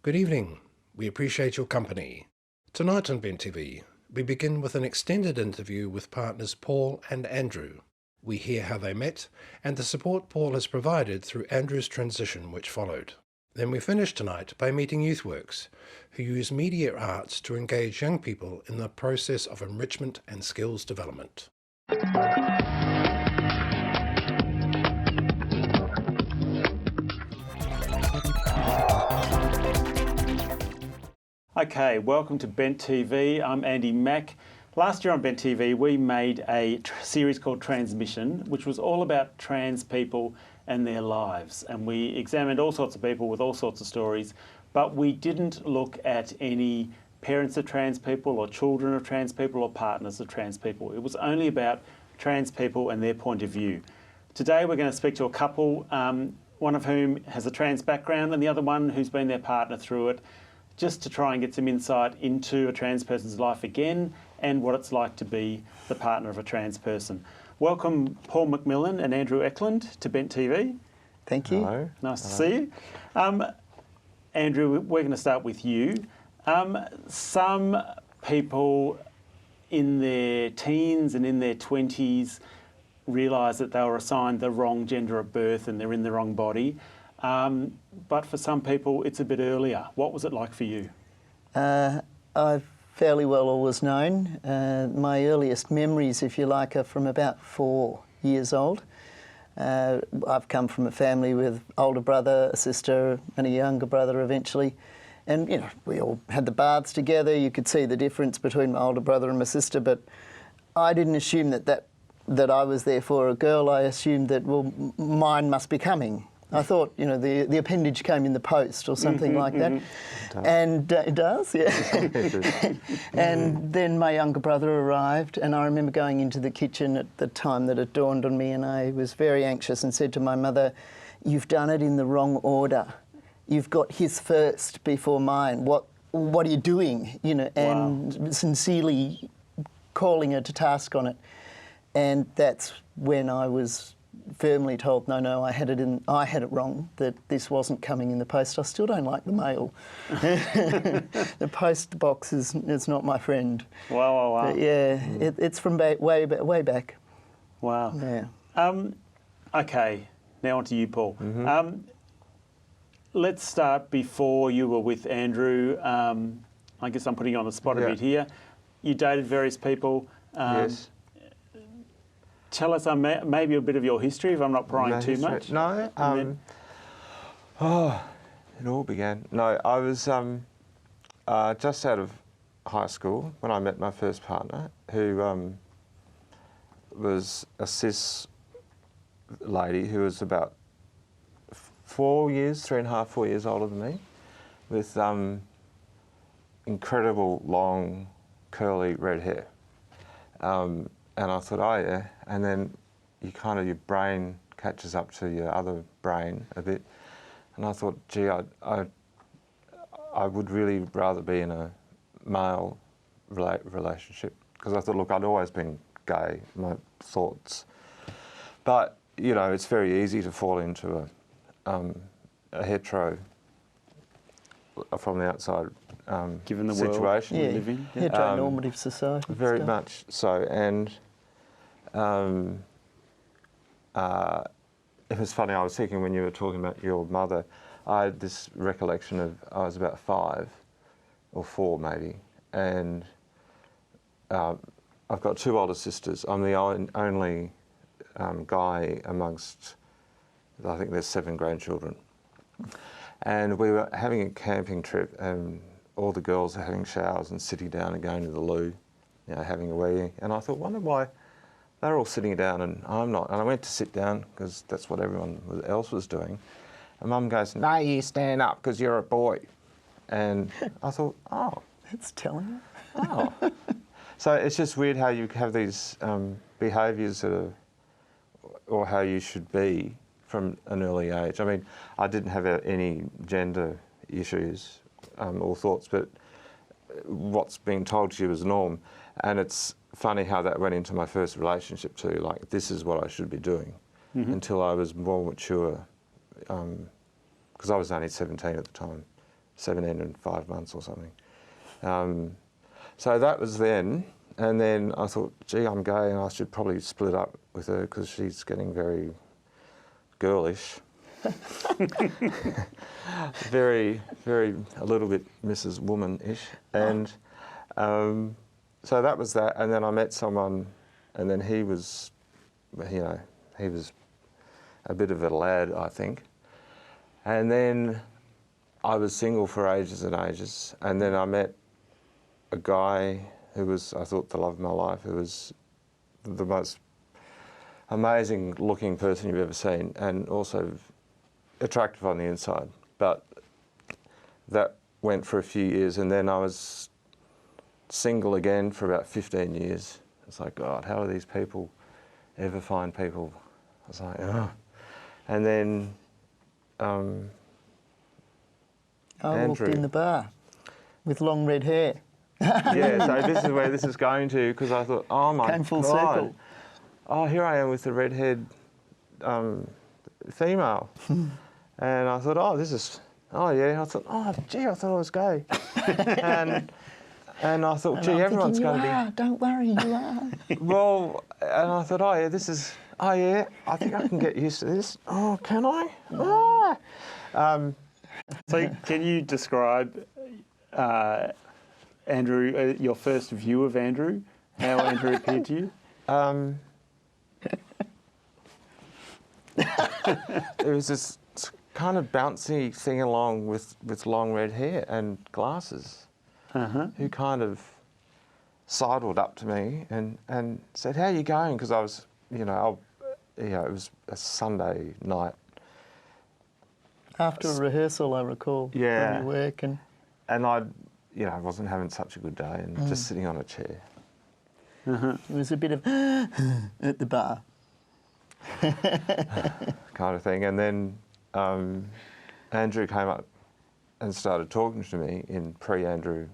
Good evening. We appreciate your company. Tonight on Bent TV, we begin with an extended interview with partners Paul and Andrew. We hear how they met and the support Paul has provided through Andrew's transition which followed. Then we finish tonight by meeting Youthworx, who use media arts to engage young people in the process of enrichment and skills development. Okay, welcome to Bent TV. I'm Andy Mack. Last year on Bent TV, we made a series called Transmission, which was all about trans people and their lives. And we examined all sorts of people with all sorts of stories, but we didn't look at any parents of trans people or children of trans people or partners of trans people. It was only about trans people and their point of view. Today we're going to speak to a couple, one of whom has a trans background and the other one who's been their partner through it, just to try and get some insight into a trans person's life again and what it's like to be the partner of a trans person. Welcome Paul McMillan and Andrew Eklund to Bent TV. Thank you. Hello. Nice to see you. Andrew, we're going to start with you. Some people in their teens and in their 20s realise that they were assigned the wrong gender at birth and they're in the wrong body. But for some people, it's a bit earlier. What was it like for you? I've fairly well always known. My earliest memories, if you like, are from about 4 years old. I've come from a family with older brother, a sister, and a younger brother eventually. And, you know, we all had the baths together. You could see the difference between my older brother and my sister, but I didn't assume that I was therefore a girl. I assumed that, well, mine must be coming. I thought, you know, the appendage came in the post or something like that. And it does, yeah. And then my younger brother arrived, and I remember going into the kitchen at the time that it dawned on me, and I was very anxious and said to my mother, "You've done it in the wrong order. You've got his first before mine. What are you doing?" You know, and sincerely calling her to task on it. And that's when I was firmly told, no, I had it wrong, that this wasn't coming in the post. I still don't like the mail. The post box is not my friend. Wow. But yeah, it's from way back. Wow. Yeah. Okay, now on to you, Paul. Let's start before you were with Andrew. I guess I'm putting you on the spot a bit here. You dated various people. Yes. Tell us maybe a bit of your history, if I'm not prying too much. No, it all began. No, I was just out of high school when I met my first partner, who was a cis lady who was about 4 years, 3.5, 4 years older than me, with incredible long, curly red hair. And I thought, oh yeah, and then your brain catches up to your other brain a bit. And I thought, gee, I would really rather be in a male relationship, because I thought, look, I'd always been gay, my thoughts. But, you know, it's very easy to fall into a hetero from the outside given the situation. world we live in. Heteronormative society. Very much so. And it was funny, I was thinking when you were talking about your mother, I had this recollection of, I was about 5 or 4 maybe, and I've got 2 older sisters. I'm the only guy amongst, I think there's 7 grandchildren. And we were having a camping trip, and all the girls are having showers and sitting down and going to the loo, you know, having a wee. And I thought, wonder why they're all sitting down and I'm not. And I went to sit down because that's what everyone else was doing. And Mum goes, no, you stand up because you're a boy. And I thought, oh. That's telling. Oh. So it's just weird how you have these behaviours that are, or how you should be from an early age. I mean, I didn't have any gender issues or thoughts, but what's being told to you is norm. And it's funny how that went into my first relationship too, like this is what I should be doing, until I was more mature, because I was only 17 at the time, 17 and 5 months or something. So that was then, and then I thought, gee, I'm gay and I should probably split up with her because she's getting very girlish. very, a little bit Mrs. Woman-ish. And so that was that, and then I met someone, and then he was, you know, he was a bit of a lad, I think. And then I was single for ages and ages, and then I met a guy who was, I thought, the love of my life, who was the most amazing looking person you've ever seen, and also attractive on the inside. But that went for a few years, and then I was single again for about 15 years. It's like, God, how do these people ever find people? I was like, oh. And then I walked in the bar with long red hair. Yeah, so this is where this is going to, because I thought, oh my God. Came full circle. Oh, here I am with the red-haired female. And I thought, oh, this is, oh yeah. I thought, oh, gee, I thought I was gay. and I thought, gee, everyone's going to be. Don't worry, you are. Well, and I thought, oh yeah, this is, oh yeah, I think I can get used to this. Oh, can I? Ah. So can you describe, Andrew, your first view of Andrew, how Andrew appeared to you? It was this kind of bouncy thing along with long red hair and glasses, who kind of sidled up to me and said, "How are you going?" Because I was, it was a Sunday night. After a rehearsal, I recall. Yeah. From your work and I wasn't having such a good day and just sitting on a chair. It was a bit of at the bar. Kind of thing. And then Andrew came up and started talking to me in pre-Andrew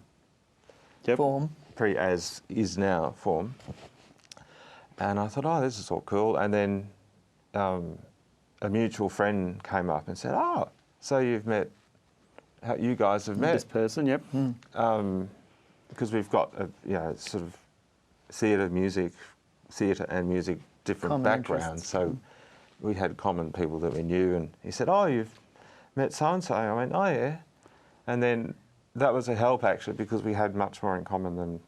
form. Pre-as is now form. And I thought, oh, this is all cool. And then a mutual friend came up and said, oh, so you've met, you guys have met. This person, yep. Because we've got a, sort of theatre and music, different Common backgrounds. interests. So we had common people that we knew, and he said, oh, you've met so-and-so. I went, oh, yeah. And then that was a help, actually, because we had much more in common than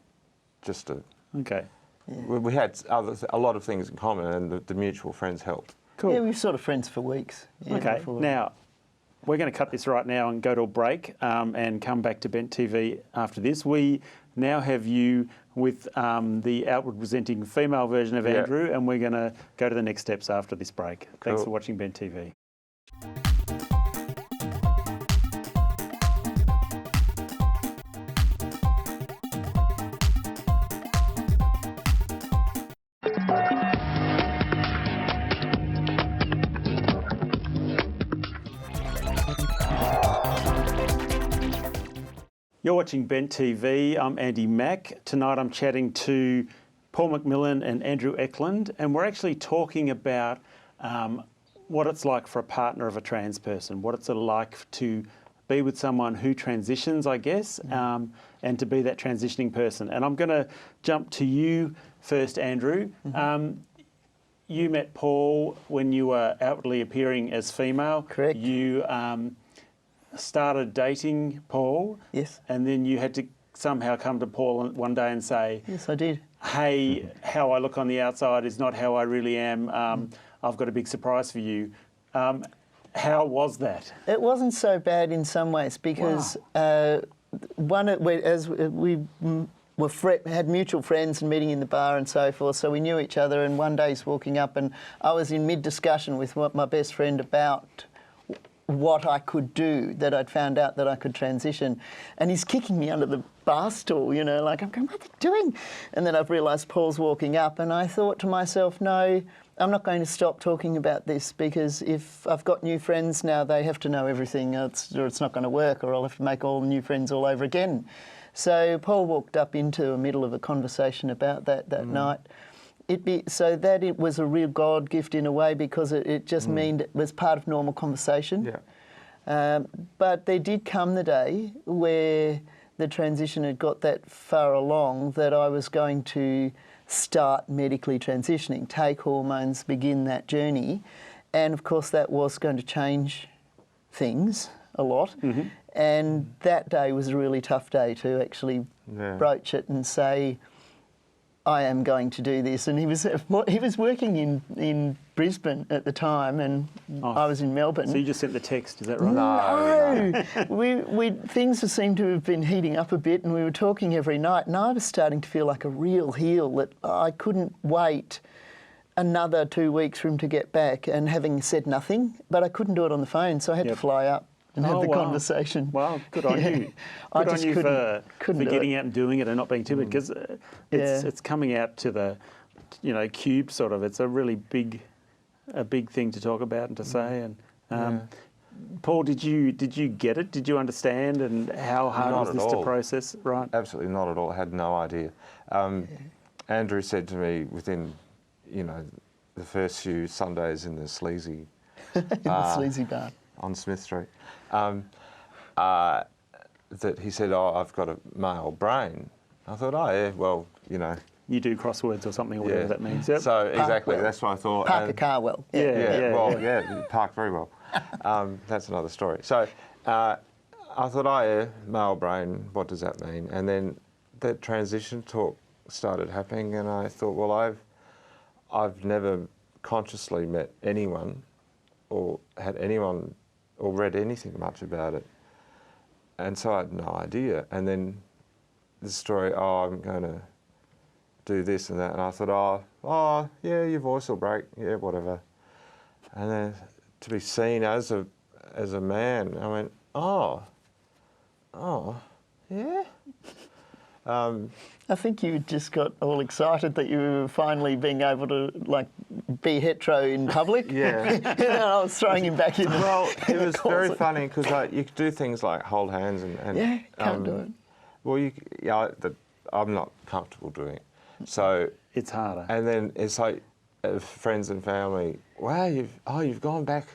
just a... Okay. Yeah. We had a lot of things in common, and the mutual friends helped. Cool. Yeah, we were sort of friends for weeks. Yeah, Okay, before. now we're going to cut this right now and go to a break and come back to Bent TV after this. We now have you with the outward presenting female version of Andrew, and we're going to go to the next steps after this break. Cool. Thanks for watching Bent TV. You're watching Bent TV. I'm Andy Mack. Tonight I'm chatting to Paul McMillan and Andrew Eklund, and we're actually talking about what it's like for a partner of a trans person, what it's like to be with someone who transitions, I guess, and to be that transitioning person. And I'm going to jump to you first, Andrew. You met Paul when you were outwardly appearing as female. Correct. You started dating Paul. Yes. And then you had to somehow come to Paul one day and say, Yes, I did. hey, how I look on the outside is not how I really am. I've got a big surprise for you. How was that? It wasn't so bad in some ways because as we had mutual friends and meeting in the bar and so forth, so we knew each other, and one day he's walking up and I was in mid-discussion with my best friend about what I could do, that I'd found out that I could transition. And he's kicking me under the bar stool, like I'm going, what are you doing? And then I've realised Paul's walking up, and I thought to myself, no, I'm not going to stop talking about this, because if I've got new friends now, they have to know everything, or it's not going to work, or I'll have to make all new friends all over again. So Paul walked up into the middle of a conversation about that night. It was a real God gift in a way, because it just meant it was part of normal conversation. But there did come the day where the transition had got that far along that I was going to start medically transitioning, take hormones, begin that journey. And of course that was going to change things a lot. And that day was a really tough day to actually broach it and say, I am going to do this. And he was working in Brisbane at the time, and I was in Melbourne. So you just sent the text, is that right? No. Things seemed to have been heating up a bit, and we were talking every night, and I was starting to feel like a real heel, that I couldn't wait another 2 weeks for him to get back, and having said nothing, but I couldn't do it on the phone, so I had to fly up and have the conversation. Wow, good on you. Good on you for getting out and doing it and not being timid, because it's coming out to the, cube sort of. It's a really big thing to talk about and to say. And Paul, did you get it? Did you understand? And how hard was this to process? Right. Absolutely not at all. I had no idea. Andrew said to me within, the first few Sundays in the sleazy bar on Smith Street, that he said, I've got a male brain. I thought, well, You do crosswords or something, or whatever that means. Yep. So exactly, that's what I thought. Park a car well. You park very well. That's another story. So I thought, male brain, what does that mean? And then that transition talk started happening, and I thought, well, I've never consciously met anyone or had anyone or read anything much about it. And so I had no idea. And then the story, I'm going to do this and that. And I thought, your voice will break, whatever. And then to be seen as a man, I went, yeah. I think you just got all excited that you were finally being able to be hetero in public. Yeah. I was throwing him back in. Well, it was very funny because you could do things like hold hands and can't do it. Well, I'm not comfortable doing it, so it's harder. And then it's like friends and family. Wow, you've gone back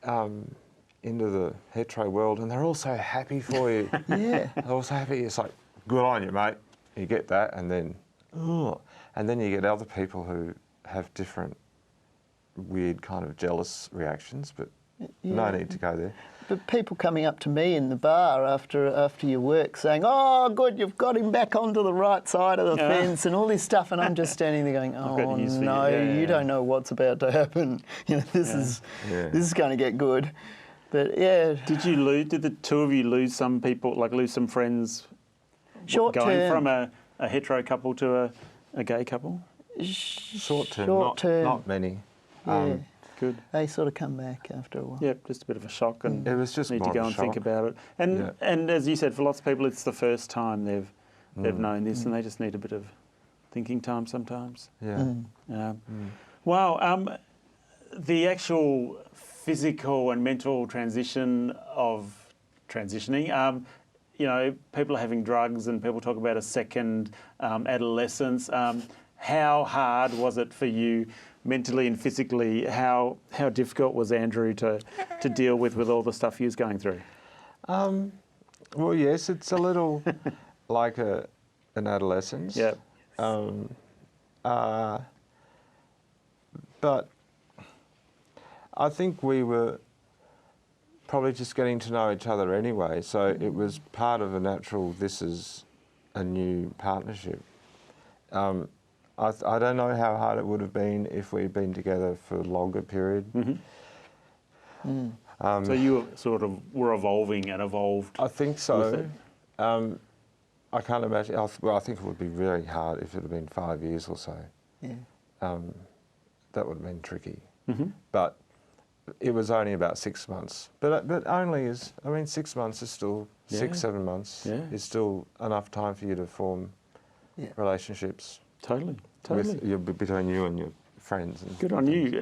into the hetero world, and they're all so happy for you. Yeah, they're all so happy. It's like, good on you, mate. You get that, and then you get other people who have different weird kind of jealous reactions, but no need to go there. But people coming up to me in the bar after your work saying, "Oh, good, you've got him back onto the right side of the fence," and all this stuff, and I'm just standing there going, "Oh no, you don't know what's about to happen. This is going to get good." But did the two of you lose some people, lose some friends? Short going term. From a hetero couple to a gay couple? Short term, not many. Yeah. Good. They sort of come back after a while. Yep, just a bit of a shock, and it was just need to go and think about it. And as you said, for lots of people, it's the first time they've known this, and they just need a bit of thinking time sometimes. Yeah. Wow. The actual physical and mental transition of transitioning. People are having drugs, and people talk about a second adolescence. How hard was it for you, mentally and physically? How difficult was Andrew to deal with all the stuff he was going through? Well, yes, it's a little like an adolescence. Yeah. But I think we were probably just getting to know each other anyway, so it was part of a natural, this is a new partnership. I don't know how hard it would have been if we'd been together for a longer period. So you were evolving and evolved. I think so. I can't imagine. I think it would be very hard if it had been 5 years or so. Yeah. That would have been tricky. But it was only about 6 months. But only 6 months is still 6-7 months is still enough time for you to form relationships. Totally. Between you and your friends. And good on you.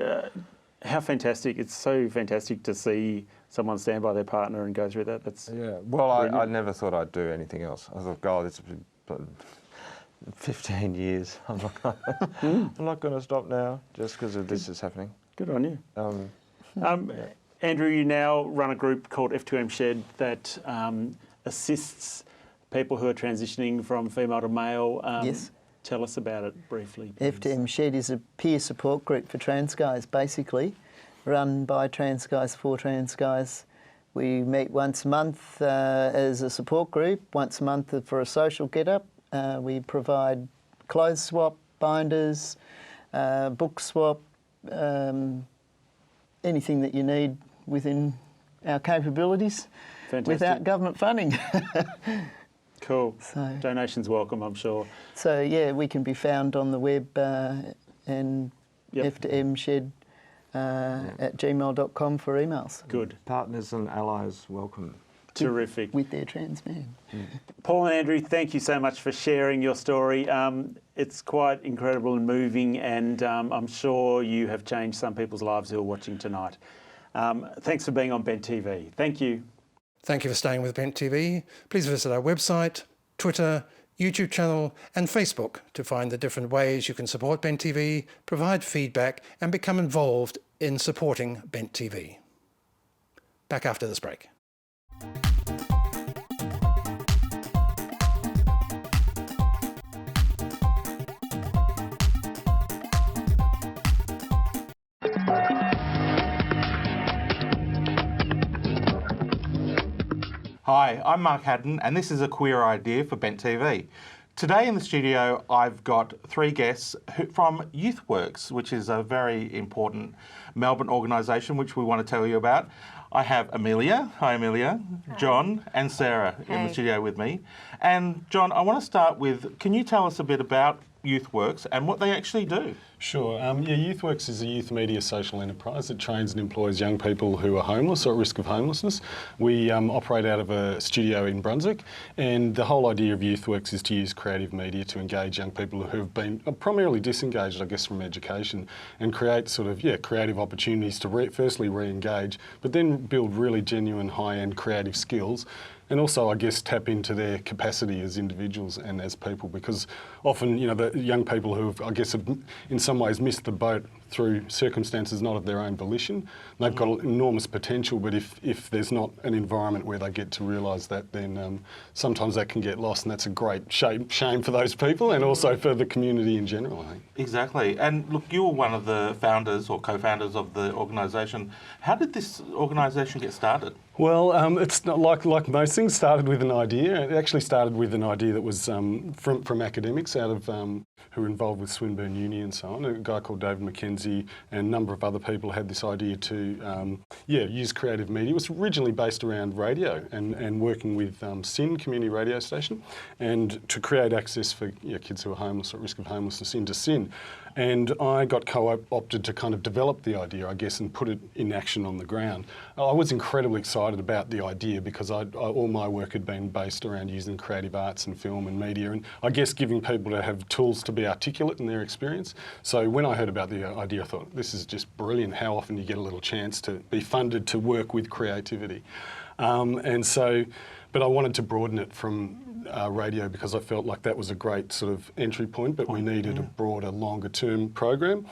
How fantastic. It's so fantastic to see someone stand by their partner and go through that. That's Well, I never thought I'd do anything else. I thought, God, it's been 15 years. I'm not going to stop now just because of this is happening. Good on you. Andrew, you now run a group called F2M Shed that assists people who are transitioning from female to male. Yes. Tell us about it briefly, please. F2M Shed is a peer support group for trans guys, basically, run by trans guys for trans guys. We meet once a month as a support group, once a month for a social get-up. We provide clothes swap, binders, book swap, anything that you need within our capabilities. Fantastic. Without government funding. Cool. So, donations welcome, I'm sure. So yeah, we can be found on the web and Yep. F2mshed at gmail.com for emails. Good. Partners and allies welcome. Terrific. With their trans man. Paul and Andrew, thank you so much for sharing your story. It's quite incredible and moving, and I'm sure you have changed some people's lives who are watching tonight. Thanks for being on Bent TV. Thank you. Thank you for staying with Bent TV. Please visit our website, Twitter, YouTube channel and Facebook to find the different ways you can support Bent TV, provide feedback and become involved in supporting Bent TV. Back after this break. Hi, I'm Mark Hadden and this is a queer idea for Bent TV. Today in the studio I've got three guests from Youthworx, which is a very important Melbourne organisation which we want to tell you about. I have Amelia, hi Amelia, hi. John and Sarah in the studio with me. And John, I want to start with, can you tell us a bit about Youthworx and what they actually do? Sure. Youthworx is a youth media social enterprise that trains and employs young people who are homeless or at risk of homelessness. We operate out of a studio in Brunswick, and the whole idea of Youthworx is to use creative media to engage young people who have been primarily disengaged, I guess, from education, and create sort of, creative opportunities to firstly re-engage, but then build really genuine high-end creative skills. And also, I guess, tap into their capacity as individuals and as people, because often, the young people who have, I guess, have in some ways missed the boat through circumstances not of their own volition. They've got enormous potential, but if there's not an environment where they get to realise that, then sometimes that can get lost, and that's a great shame for those people and also for the community in general, I think. Exactly. And look, you were one of the founders or co-founders of the organisation. How did this organisation get started? Well, it's not like most things, started with an idea. It actually started with an idea that was from academics out of who were involved with Swinburne Uni and so on. A guy called David McKenzie and a number of other people had this idea to use creative media. It was originally based around radio and working with SYN, community radio station, and to create access for kids who are homeless or at risk of homelessness into SYN. And I got co-opted to kind of develop the idea, I guess, and put it in action on the ground. I was incredibly excited about the idea because all my work had been based around using creative arts and film and media, and I guess giving people to have tools to be articulate in their experience. So when I heard about the idea, I thought, this is just brilliant. How often you get a little chance to be funded to work with creativity. But I wanted to broaden it from radio because I felt like that was a great sort of entry point, but we needed a broader, longer term program.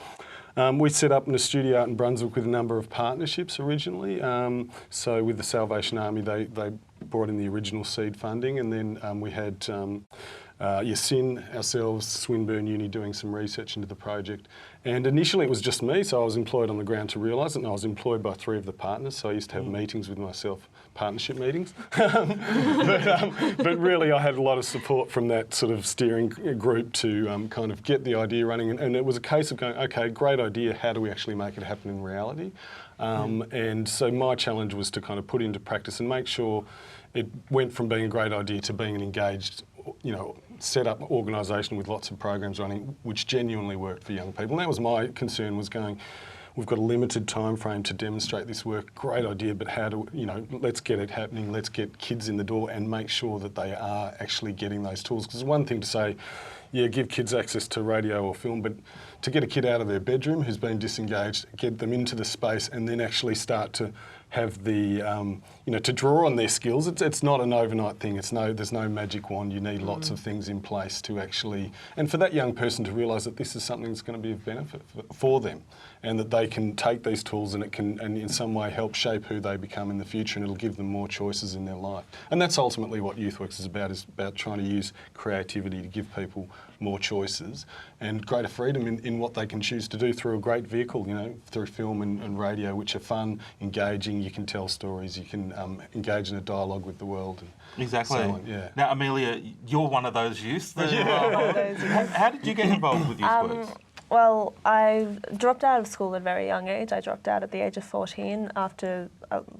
We set up in a studio out in Brunswick with a number of partnerships originally. So with the Salvation Army, they brought in the original seed funding, and then we had SYN, ourselves, Swinburne Uni, doing some research into the project. And initially it was just me, so I was employed on the ground to realise it, and I was employed by three of the partners, so I used to have meetings with myself, partnership meetings. but really I had a lot of support from that sort of steering group to kind of get the idea running, and it was a case of going, okay, great idea, how do we actually make it happen in reality? And so my challenge was to kind of put into practice and make sure it went from being a great idea to being an engaged, set up organisation with lots of programs running, which genuinely worked for young people. And that was my concern, was going, we've got a limited time frame to demonstrate this work. Great idea, but how do, let's get it happening, let's get kids in the door and make sure that they are actually getting those tools. Because it's one thing to say, give kids access to radio or film, but to get a kid out of their bedroom who's been disengaged, get them into the space, and then actually start to have the, to draw on their skills. It's not an overnight thing. There's no magic wand. You need lots of things in place to actually, and for that young person to realise that this is something that's going to be of benefit for them, and that they can take these tools and it can, and in some way help shape who they become in the future, and it'll give them more choices in their life. And that's ultimately what Youthworx is about trying to use creativity to give people more choices and greater freedom in what they can choose to do through a great vehicle, through film and radio, which are fun, engaging. You can tell stories, you can engage in a dialogue with the world. And exactly. So on, yeah. Now, Amelia, you're one of those youths. How did you get involved with Youthworx? Well, I dropped out of school at a very young age. I dropped out at the age of 14 after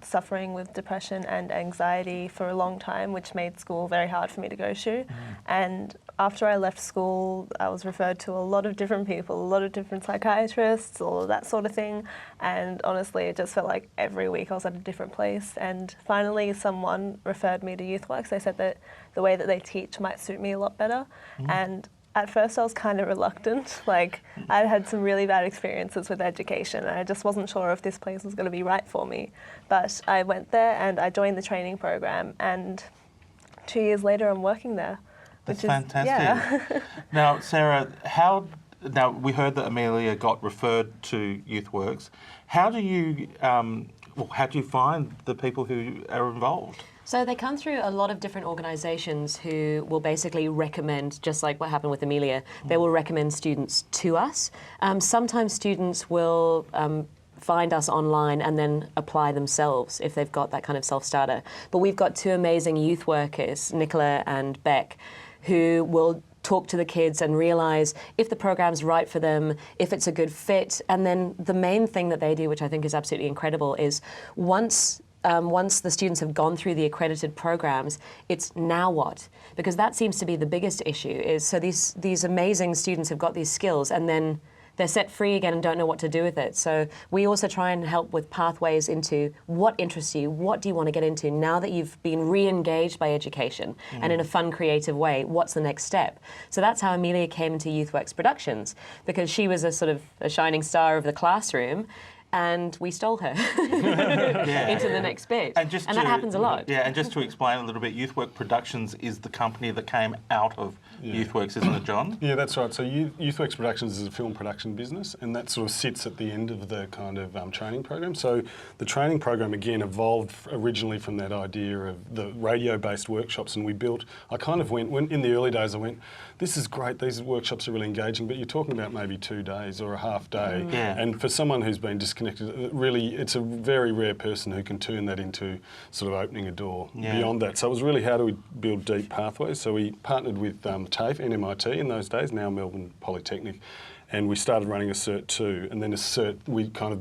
suffering with depression and anxiety for a long time, which made school very hard for me to go to. And after I left school, I was referred to a lot of different people, a lot of different psychiatrists, all of that sort of thing. And honestly, it just felt like every week I was at a different place. And finally, someone referred me to Youthworx. They said that the way that they teach might suit me a lot better. And at first I was kind of reluctant. Like, I'd had some really bad experiences with education and I just wasn't sure if this place was going to be right for me. But I went there and I joined the training program, and 2 years later I'm working there. That's which is fantastic. Yeah. Now, Sarah, now we heard that Amelia got referred to Youthworx. How do you find the people who are involved? So they come through a lot of different organisations who will basically recommend, just like what happened with Amelia, they will recommend students to us. Sometimes students will find us online and then apply themselves if they've got that kind of self-starter. But we've got two amazing youth workers, Nicola and Beck, who will talk to the kids and realise if the program's right for them, if it's a good fit. And then the main thing that they do, which I think is absolutely incredible, is once the students have gone through the accredited programs, it's now what? Because that seems to be the biggest issue, is so these amazing students have got these skills and then they're set free again and don't know what to do with it. So we also try and help with pathways into what interests you, what do you want to get into now that you've been re-engaged by education and in a fun, creative way, what's the next step? So that's how Amelia came into Youthworx Productions, because she was a sort of a shining star of the classroom, and we stole her into the next bit. And that happens a lot. Yeah, and just to explain a little bit, Youthworx Productions is the company that came out of Youthworx, isn't it, John? Yeah, that's right. So Youthworx Productions is a film production business, and that sort of sits at the end of the kind of training program. So the training program, again, evolved originally from that idea of the radio-based workshops, and we built, I kind of went in the early days, I went, this is great, these workshops are really engaging, but you're talking about maybe 2 days or a half day. And for someone who's been disconnected, really, it's a very rare person who can turn that into sort of opening a door beyond that. So it was really, how do we build deep pathways? So we partnered with TAFE, NMIT in those days, now Melbourne Polytechnic, and we started running a Cert 2, and then a Cert,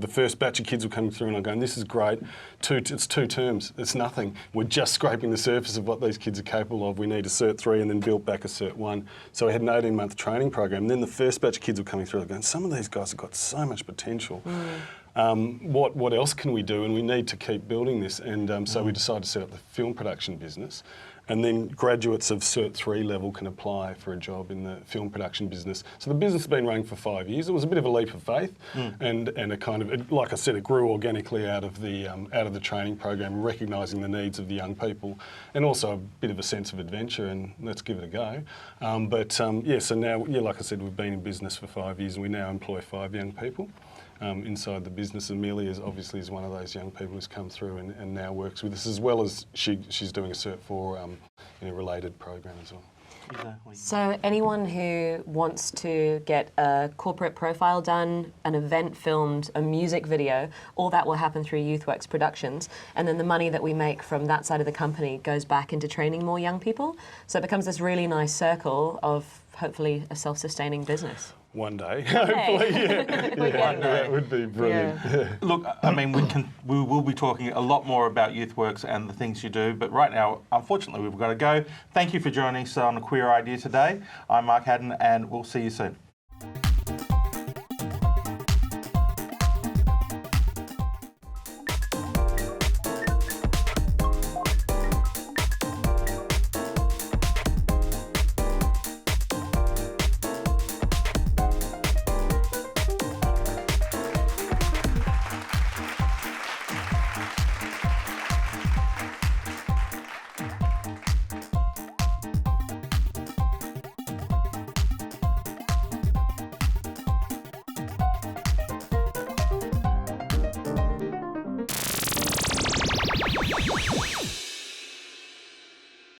the first batch of kids were coming through and I'm going, this is great, it's 2 terms, it's nothing. We're just scraping the surface of what these kids are capable of. We need a Cert 3 and then build back a Cert 1. So we had an 18-month training program, and then the first batch of kids were coming through and going, some of these guys have got so much potential. What else can we do? And we need to keep building this. And so we decided to set up the film production business. And then graduates of Cert 3 level can apply for a job in the film production business. So the business has been running for 5 years. It was a bit of a leap of faith, and a kind of, like I said, it grew organically out of the training program, recognising the needs of the young people, and also a bit of a sense of adventure. And let's give it a go. So now, like I said, we've been in business for 5 years, and we now employ 5 young people. Inside the business. Amelia is one of those young people who's come through and now works with us, as well as she's doing a Cert 4 in a related program as well. Exactly. So anyone who wants to get a corporate profile done, an event filmed, a music video, all that will happen through Youthworx Productions, and then the money that we make from that side of the company goes back into training more young people. So it becomes this really nice circle of hopefully a self-sustaining business. One day, hopefully, that would be brilliant. Look, I mean, we will be talking a lot more about Youthworx and the things you do, but right now, unfortunately, we've got to go. Thank you for joining us on A Queer Idea today. I'm Mark Hadden, and we'll see you soon.